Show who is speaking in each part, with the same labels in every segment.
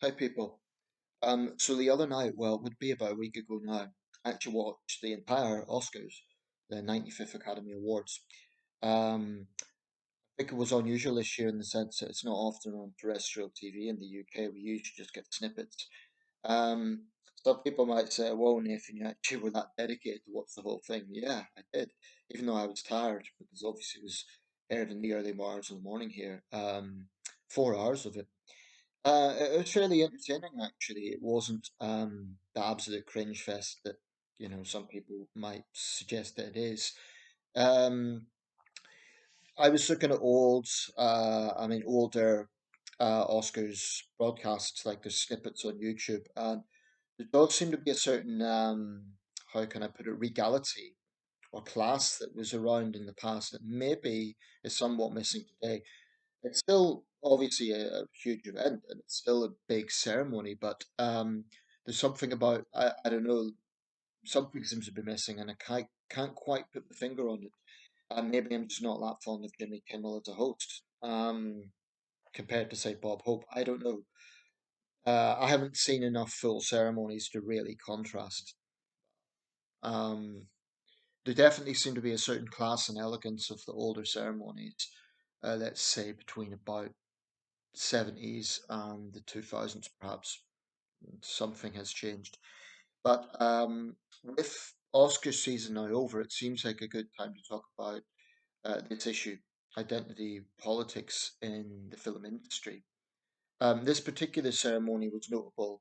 Speaker 1: Hi people. So the other night, well, it would be about a week ago now, I actually watched the entire Oscars, the 95th Academy Awards. I think it was unusual this year in the sense that it's not often on terrestrial TV in the UK. We usually just get snippets. Um, some people might say, "Whoa, Nathan, you actually were that dedicated to watch the whole thing." Yeah, I did, even though I was tired because obviously it was aired in the early hours of the morning here. 4 hours of it. It was fairly entertaining, actually. It wasn't the absolute cringe fest that some people might suggest that it is. Um, I was looking at older Oscars broadcasts, like the snippets on YouTube, and there does seem to be a certain how can I put it, regality or class that was around in the past that maybe is somewhat missing today. It's still obviously a huge event and it's still a big ceremony, but there's something about I don't know, something seems to be missing, and I can't quite put the finger on it. Maybe I'm just not that fond of Jimmy Kimmel as a host, compared to say Bob Hope. I don't know. I haven't seen enough full ceremonies to really contrast. Um, there definitely seemed to be a certain class and elegance of the older ceremonies. Let's say between about 70s and the 2000s, perhaps something has changed. But with Oscar season now over, it seems like a good time to talk about this issue, identity politics in the film industry. This particular ceremony was notable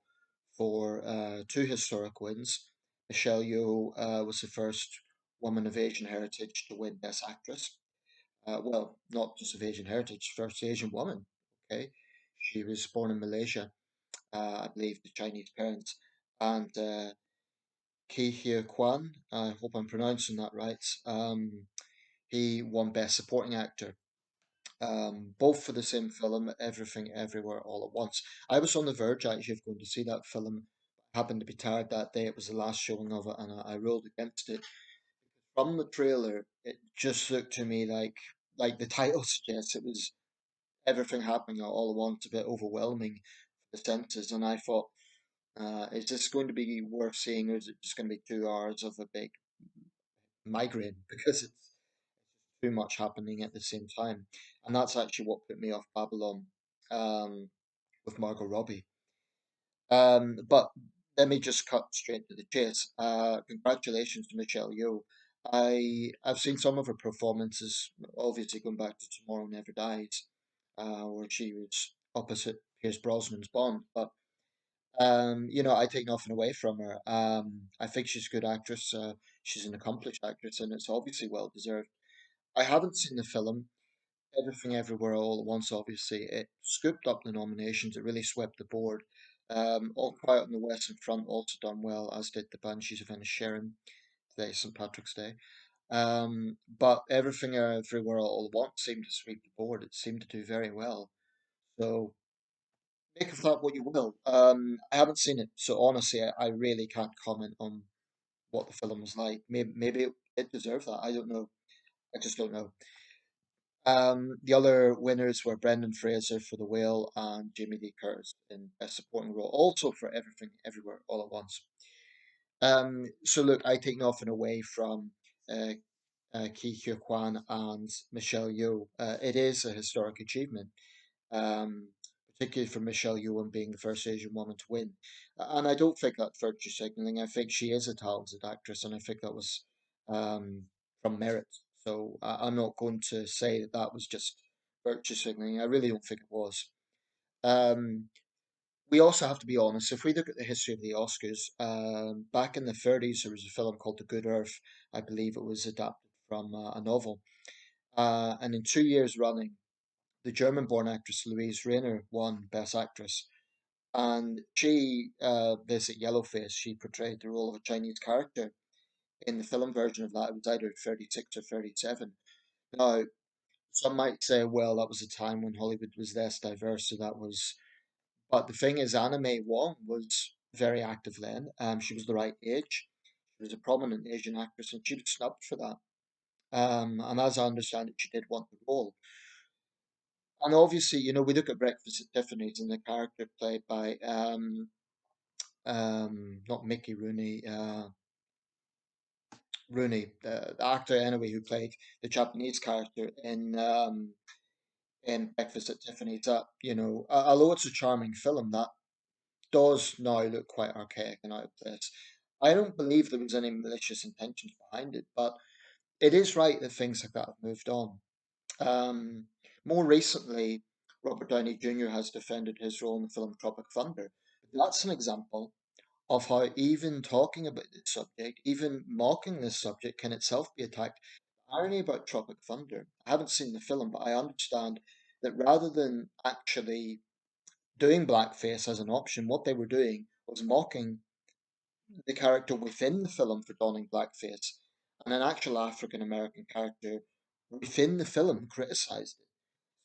Speaker 1: for two historic wins. Michelle Yeoh was the first woman of Asian heritage to win Best Actress. Well, not just of Asian heritage, first Asian woman. Okay, she was born in Malaysia, I believe, to Chinese parents, and Ke Huy Quan. I hope I'm pronouncing that right. He won Best Supporting Actor, both for the same film, Everything Everywhere All at Once. I was on the verge actually of going to see that film. I happened to be tired that day. It was the last showing of it, and I ruled against it. From the trailer, it just looked to me like the title suggests, it was everything happening all at once, a bit overwhelming for the senses. And I thought, is this going to be worth seeing, or is it just going to be 2 hours of a big migraine? Because it's too much happening at the same time. And that's actually what put me off Babylon, um, with Margot Robbie. But let me just cut straight to the chase. Congratulations to Michelle Yeoh. I've seen some of her performances, obviously going back to Tomorrow Never Dies, where she was opposite Pierce Brosnan's Bond. But I take nothing away from her. I think she's a good actress. She's an accomplished actress, and it's obviously well deserved. I haven't seen the film. Everything Everywhere All at Once, obviously. It scooped up the nominations. It really swept the board. All Quiet on the Western Front also done well, as did The Banshees of Inisherin. Today, St. Patrick's Day. But Everything Everywhere All at Once seemed to sweep the board. It seemed to do very well. So make of that what you will. I haven't seen it, so honestly, I really can't comment on what the film was like. Maybe it deserved that. I don't know. I just don't know. The other winners were Brendan Fraser for The Whale and Jamie Lee Curtis in Best Supporting Role, also for Everything Everywhere All at Once. So look, I take nothing away from uh, Ki Hyo Kwan and Michelle Yeoh. It is a historic achievement, um, particularly for Michelle Yeoh being the first Asian woman to win. And I don't think that's virtue signaling. I think she is a talented actress, and I think that was um, from merit. So I'm not going to say that that was just virtue signaling. I really don't think it was. Um, we also have to be honest. If we look at the history of the Oscars, back in the 30s, there was a film called The Good Earth. I believe it was adapted from a novel. And in 2 years running, the German-born actress Louise Rayner won Best Actress, and she, basically Yellowface, she portrayed the role of a Chinese character. In the film version of that, it was either 36 or 37. Now, some might say, well, that was a time when Hollywood was less diverse, so that was. But the thing is, Anna May Wong was very active then. She was the right age. She was a prominent Asian actress, and she was snubbed for that. And as I understand it, she did want the role. And obviously, we look at Breakfast at Tiffany's and the character played by not Mickey Rooney, the actor anyway who played the Japanese character in Breakfast at Tiffany's. That although it's a charming film, that does now look quite archaic and out of place. I don't believe there was any malicious intentions behind it, but it is right that things like that have moved on. Um, More recently, Robert Downey Jr. has defended his role in the film Tropic Thunder. That's an example of how even talking about this subject, even mocking this subject, can itself be attacked. The irony about Tropic Thunder, I haven't seen the film, but I understand that rather than actually doing blackface as an option, what they were doing was mocking the character within the film for donning blackface, and an actual African American character within the film criticized it.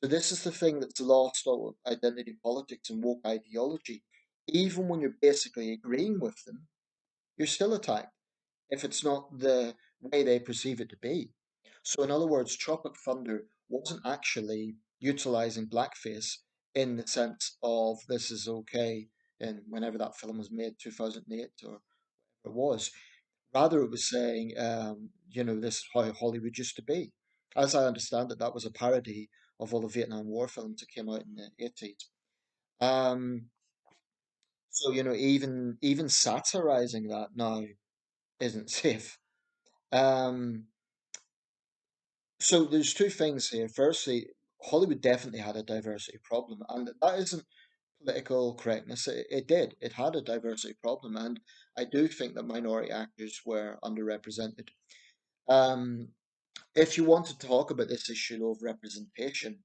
Speaker 1: So this is the thing that's lost on identity politics and woke ideology. Even when you're basically agreeing with them, you're still attacked if it's not the way they perceive it to be. So in other words, Tropic Thunder wasn't actually utilizing blackface in the sense of this is okay and whenever that film was made, 2008 or it was. Rather, it was saying, this is how Hollywood used to be. As I understand it, that was a parody of all the Vietnam War films that came out in the 80s. Um, so, even satirizing that now isn't safe. Um, so there's two things here. Firstly, Hollywood definitely had a diversity problem, and that isn't political correctness. It did. It had a diversity problem, and I do think that minority actors were underrepresented. Um, if you want to talk about this issue of representation,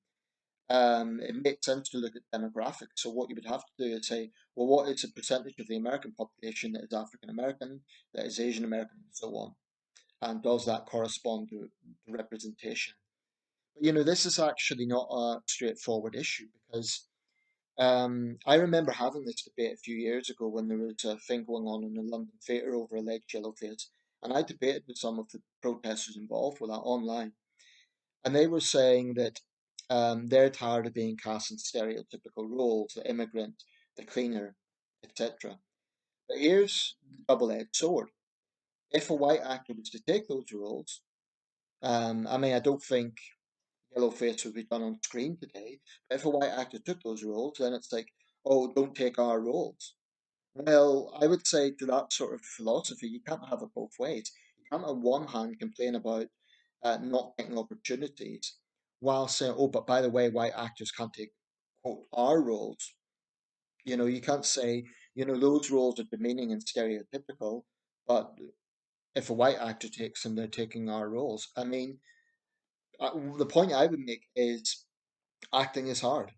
Speaker 1: it makes sense to look at demographics. So what you would have to do is say, well, what is the percentage of the American population that is African American, that is Asian American, and so on, and does that correspond to representation? But this is actually not a straightforward issue because I remember having this debate a few years ago when there was a thing going on in the London Theatre over alleged yellowface, and I debated with some of the protesters involved with that online. And they were saying that they're tired of being cast in stereotypical roles, the immigrant, the cleaner, etc. But here's the double-edged sword. If a white actor was to take those roles, I mean, I don't think Yellowface would be done on screen today, but if a white actor took those roles, then it's like, oh, don't take our roles. Well, I would say to that sort of philosophy, you can't have it both ways. You can't, on one hand, complain about not getting opportunities, while saying, "Oh, but by the way, white actors can't take quote our roles." You can't say, those roles are demeaning and stereotypical, but if a white actor takes them, they're taking our roles. I mean, the point I would make is acting is hard.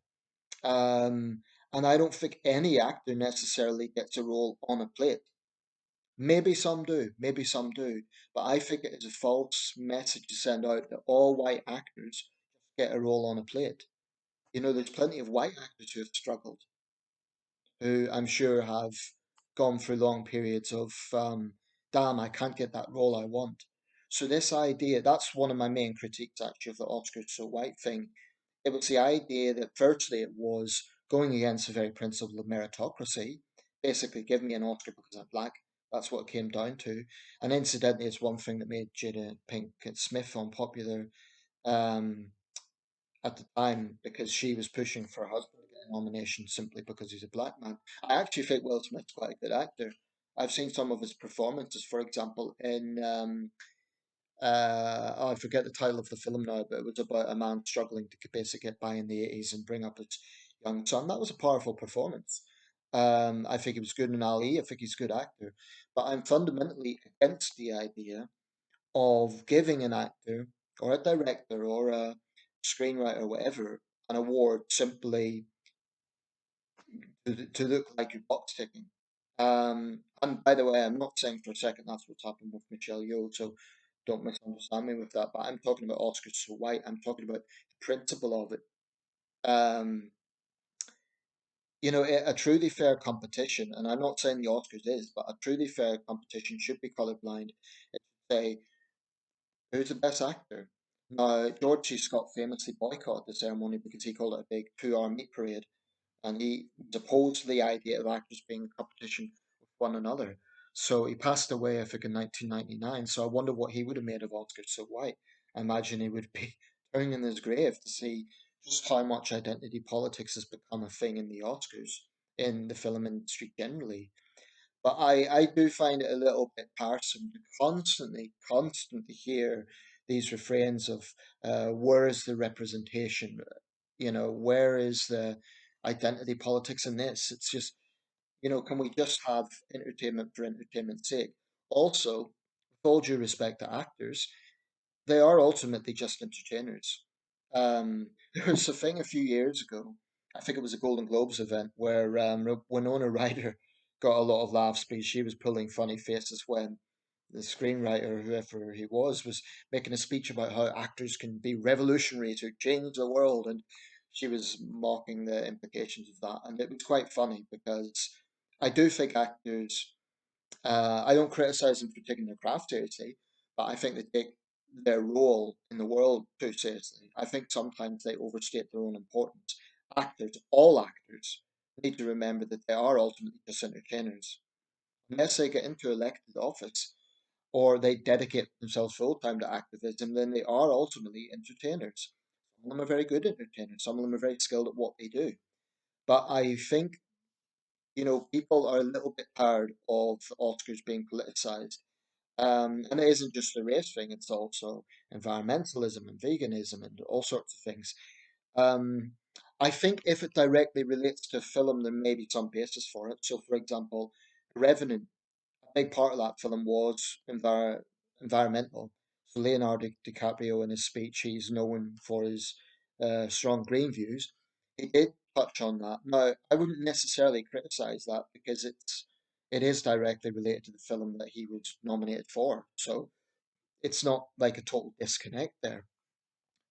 Speaker 1: Um, and I don't think any actor necessarily gets a role on a plate. Maybe some do, maybe some do, but I think it is a false message to send out that all white actors get a role on a plate. There's plenty of white actors who have struggled, who I'm sure have gone through long periods of, damn, I can't get that role I want. So this idea, that's one of my main critiques actually of the Oscars so white thing. It was the idea that virtually it was going against the very principle of meritocracy. Basically, give me an Oscar because I'm black. That's what it came down to. And incidentally, it's one thing that made Jada Pinkett Smith unpopular um, at the time because she was pushing for her husband to get a nomination simply because he's a black man. I actually think Will Smith's quite a good actor. I've seen some of his performances, for example, in I forget the title of the film now, but it was about a man struggling to basically get by in the 80s and bring up his young son. That was a powerful performance. I think he was good in Ali. I think he's a good actor. But I'm fundamentally against the idea of giving an actor or a director or a screenwriter or whatever an award simply to look like you're box ticking. And by the way, I'm not saying for a second that's what's happened with Michelle Yeoh, so don't misunderstand me with that. But I'm talking about Oscars so white. I'm talking about the principle of it. Um, a truly fair competition, and I'm not saying the Oscars is, but a truly fair competition should be colorblind. It should say who's the best actor. George C. Scott famously boycotted the ceremony because he called it a big 2 hour meat parade, and he was opposed to the idea of actors being in competition with one another. So he passed away, I think, in 1999. So I wonder what he would have made of Oscars So White. I imagine he would be turning in his grave to see just how much identity politics has become a thing in the Oscars, in the film industry generally. But I do find it a little bit tiresome to constantly hear these refrains of where is the representation? Where is the identity politics in this? It's just, can we just have entertainment for entertainment's sake? Also, with all due respect to actors, they are ultimately just entertainers. There was a thing a few years ago, I think it was a Golden Globes event, where Winona Ryder got a lot of laughs because she was pulling funny faces when the screenwriter, whoever he was making a speech about how actors can be revolutionary to change the world, and she was mocking the implications of that. And it was quite funny because I do think actors I don't criticize them for taking their craft seriously, but I think they take their role in the world too seriously. I think sometimes they overstate their own importance. Actors, all actors, need to remember that they are ultimately just entertainers. Unless they get into elected office or they dedicate themselves full time to activism, then they are ultimately entertainers. Some of them are very good entertainers, some of them are very skilled at what they do. But I think, people are a little bit tired of the Oscars being politicized. And it isn't just a race thing, it's also environmentalism and veganism and all sorts of things. Um, I think if it directly relates to film, there may be some basis for it. So, for example, Revenant, a big part of that film was environmental. So, Leonardo DiCaprio, in his speech, he's known for his strong green views. He did touch on that. Now, I wouldn't necessarily criticize that because it is directly related to the film that he was nominated for. So it's not like a total disconnect there.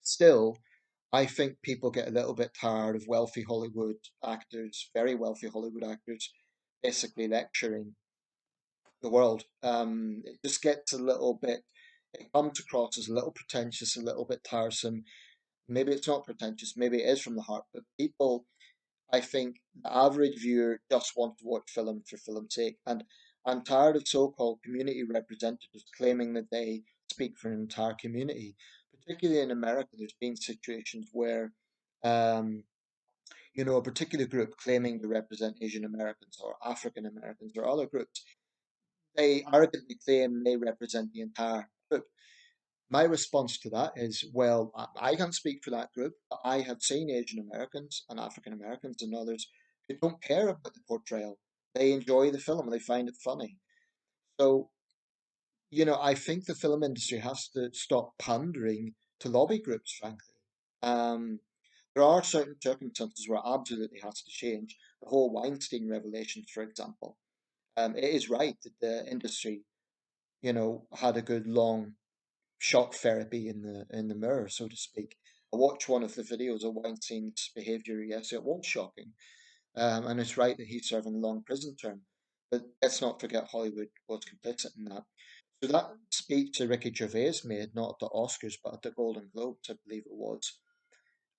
Speaker 1: Still, I think people get a little bit tired of wealthy Hollywood actors, very wealthy Hollywood actors, basically lecturing the world. It just gets a little bit, it comes across as a little pretentious, a little bit tiresome. Maybe it's not pretentious, maybe it is from the heart, but people, I think the average viewer just wants to watch film for film's sake. And I'm tired of so called community representatives claiming that they speak for an entire community. Particularly in America, there's been situations where, um, a particular group claiming to represent Asian Americans or African Americans or other groups, they arrogantly claim they represent the entire group. My response to that is, well, I can't speak for that group, but I have seen Asian Americans and African Americans and others who don't care about the portrayal. They enjoy the film, they find it funny. So, I think the film industry has to stop pandering to lobby groups, frankly. Um, there are certain circumstances where it absolutely has to change. The whole Weinstein revelations, for example. It is right that the industry, had a good long shock therapy in the mirror, so to speak. I watched one of the videos of Weinstein's behavior yesterday. It was shocking, and it's right that he's serving a long prison term. But let's not forget Hollywood was complicit in that. So that speech that Ricky Gervais made, not at the Oscars but at the Golden Globes, I believe it was.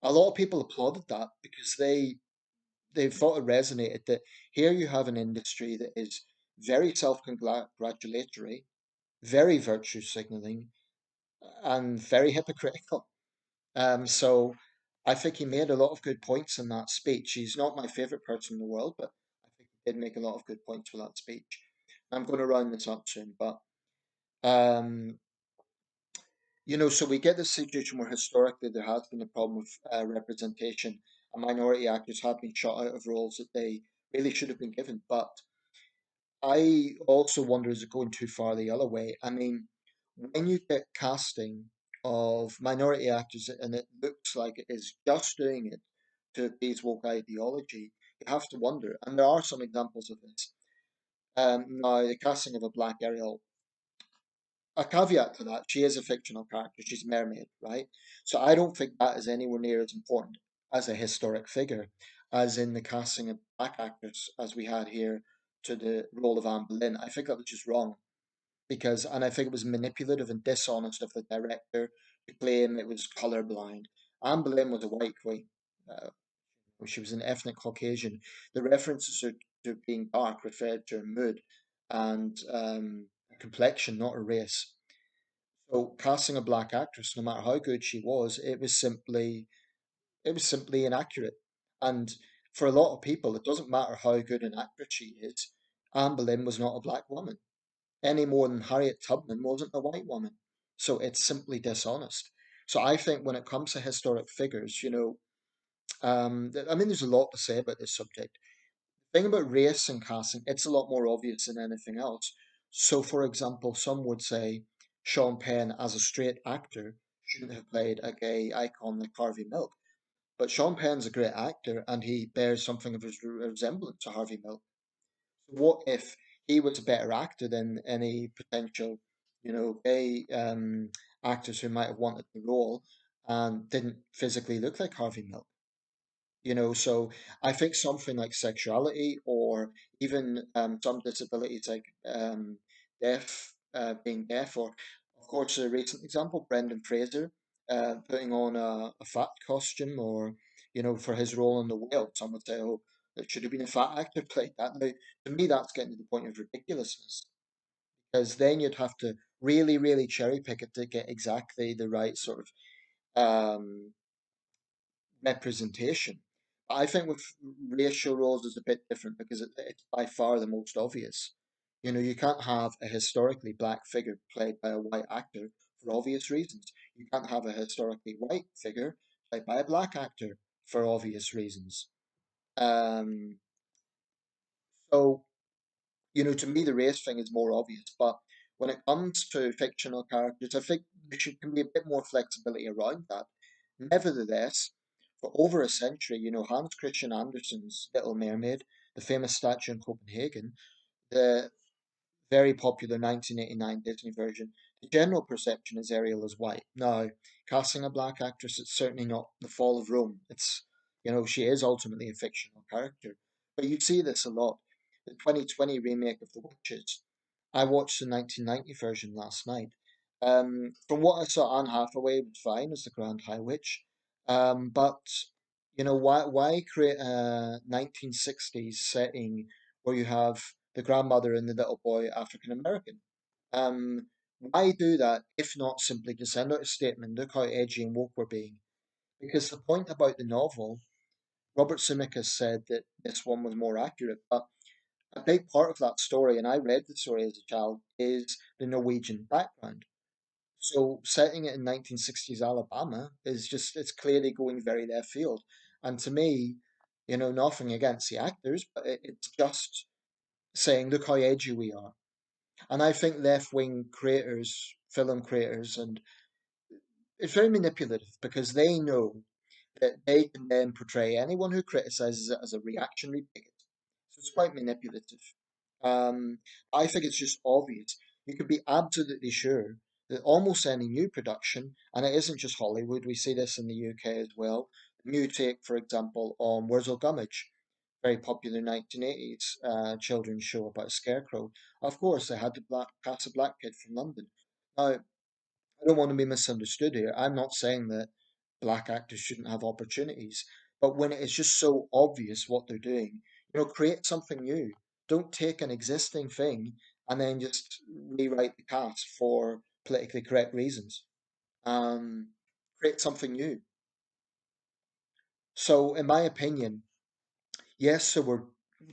Speaker 1: A lot of people applauded that because they thought it resonated that here you have an industry that is very self-congratulatory, very virtue signaling, and very hypocritical. So I think he made a lot of good points in that speech. He's not my favorite person in the world, but I think he did make a lot of good points with that speech. I'm going to round this up soon, but um, so we get this situation where historically there has been a problem with representation, and minority actors have been shut out of roles that they really should have been given. But I also wonder, is it going too far the other way? I mean, when you get casting of minority actors and it looks like it is just doing it to appease woke ideology, you have to wonder. And there are some examples of this. Now, the casting of a black Ariel, a caveat to that, she is a fictional character. She's a mermaid, right? So I don't think that is anywhere near as important as a historic figure as in the casting of black actors as we had here to the role of Anne Boleyn. I think that was just wrong because, and I think it was manipulative and dishonest of the director to claim it was colorblind. Anne Boleyn was a white queen. Uh, she was an ethnic Caucasian. The references to being dark referred to her mood and complexion, not her race. So casting a black actress, no matter how good she was, it was simply inaccurate. And for a lot of people, it doesn't matter how good an actress she is. Anne Boleyn was not a black woman any more than Harriet Tubman wasn't a white woman. So it's simply dishonest. So I think when it comes to historic figures, I mean, there's a lot to say about this subject. The thing about race and casting, it's a lot more obvious than anything else. So, for example, some would say Sean Penn, as a straight actor, shouldn't have played a gay icon like Harvey Milk. But Sean Penn's a great actor, and he bears something of his resemblance to Harvey Milk. What if he was a better actor than any potential, gay actors who might have wanted the role and didn't physically look like Harvey Milk? So I think something like sexuality or even some disabilities like being deaf, or of course a recent example, Brendan Fraser putting on a fat costume, or for his role in The Whale, some would say, oh, it should have been a fat actor played that. Now, to me, that's getting to the point of ridiculousness, because then you'd have to really, really cherry pick it to get exactly the right sort of um, representation. I think with racial roles is a bit different because it's by far the most obvious. You can't have a historically black figure played by a white actor for obvious reasons. You can't have a historically white figure played by a black actor for obvious reasons. Um, so, to me, the race thing is more obvious. But when it comes to fictional characters, I think there can be a bit more flexibility around that. Nevertheless, for over a century, Hans Christian Andersen's Little Mermaid, the famous statue in Copenhagen, the very popular 1989 Disney version, the general perception is Ariel is white. Now, casting a black actress, it's certainly not the fall of Rome. She is ultimately a fictional character. But you see this a lot. The 2020 remake of The Witches, I watched the 1990 version last night. From what I saw, Anne Hathaway was fine as the Grand High Witch. But why create a 1960s setting where you have the grandmother and the little boy African American? Why do that if not simply to send out a statement? Look how edgy and woke we're being. Because the point about the novel, Robert Zemeckis said that this one was more accurate, but a big part of that story, and I read the story as a child, is the Norwegian background. So setting it in 1960s Alabama it's clearly going very left field. And to me, nothing against the actors, but it's just saying, look how edgy we are. And I think left wing creators, film creators, and it's very manipulative because they know that they can then portray anyone who criticizes it as a reactionary bigot. So it's quite manipulative. Um, I think it's just obvious. You can be absolutely sure that almost any new production, and it isn't just Hollywood, we see this in the UK as well. The new take, for example, on Wurzel Gummidge, very popular 1980s children's show about a scarecrow. Of course, they had to cast a black kid from London. Now, I don't want to be misunderstood here. I'm not saying that black actors shouldn't have opportunities, but when it is just so obvious what they're doing, create something new. Don't take an existing thing and then just rewrite the cast for politically correct reasons. Um, Create something new. So, in my opinion, yes, there were,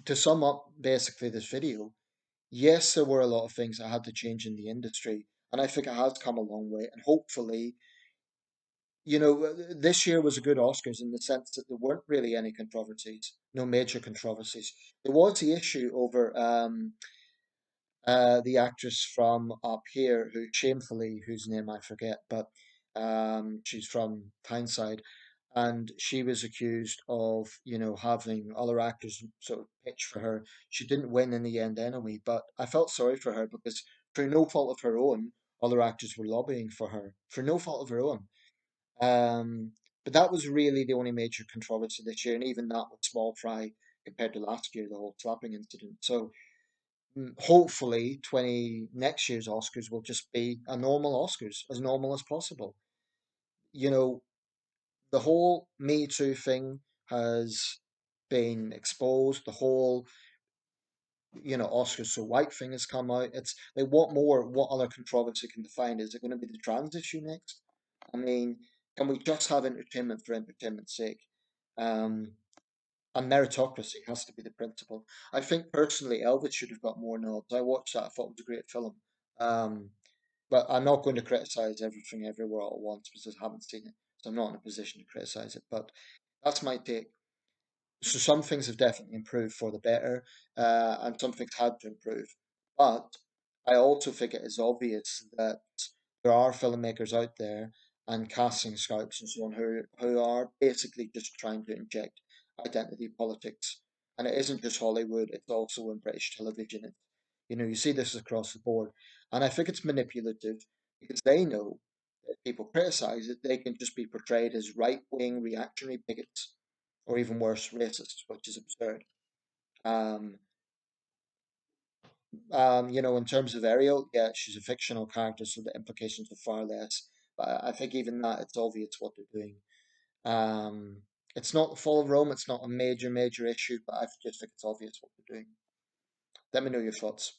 Speaker 1: to sum up basically this video, yes, there were a lot of things that had to change in the industry, and I think it has come a long way, and hopefully this year was a good Oscars in the sense that there weren't really any controversies, no major controversies. There was the issue over the actress from Up Here, who shamefully, whose name I forget, but she's from Tyneside, and she was accused of, having other actors sort of pitch for her. She didn't win in the end anyway, but I felt sorry for her because through no fault of her own, other actors were lobbying for her for no fault of her own. Um, but that was really the only major controversy this year, and even that was small fry compared to last year, the whole slapping incident. So hopefully, 20 next year's Oscars will just be a normal Oscars, as normal as possible. you know, the whole Me Too thing has been exposed. The whole, Oscars so white thing has come out. It's they want more. What other controversy can define? Is it going to be the trans issue next? I mean, can we just have entertainment for entertainment's sake? Um, and meritocracy has to be the principle. I think personally, Elvis should have got more nods. I watched that. I thought it was a great film. Um, but I'm not going to criticize everything everywhere all at once because I haven't seen it, so I'm not in a position to criticize it. But that's my take. So some things have definitely improved for the better, and some things had to improve. But I also think it is obvious that there are filmmakers out there and casting scouts and so on who are basically just trying to inject identity politics. And it isn't just Hollywood; it's also in British television. You see this across the board, and I think it's manipulative because they know that if people criticize it, they can just be portrayed as right-wing reactionary bigots or even worse, racist, which is absurd. Um, in terms of Ariel, yeah, she's a fictional character, so the implications are far less. But I think even that, it's obvious what they're doing. Um, it's not the fall of Rome. It's not a major, major issue, but I just think it's obvious what they're doing. Let me know your thoughts.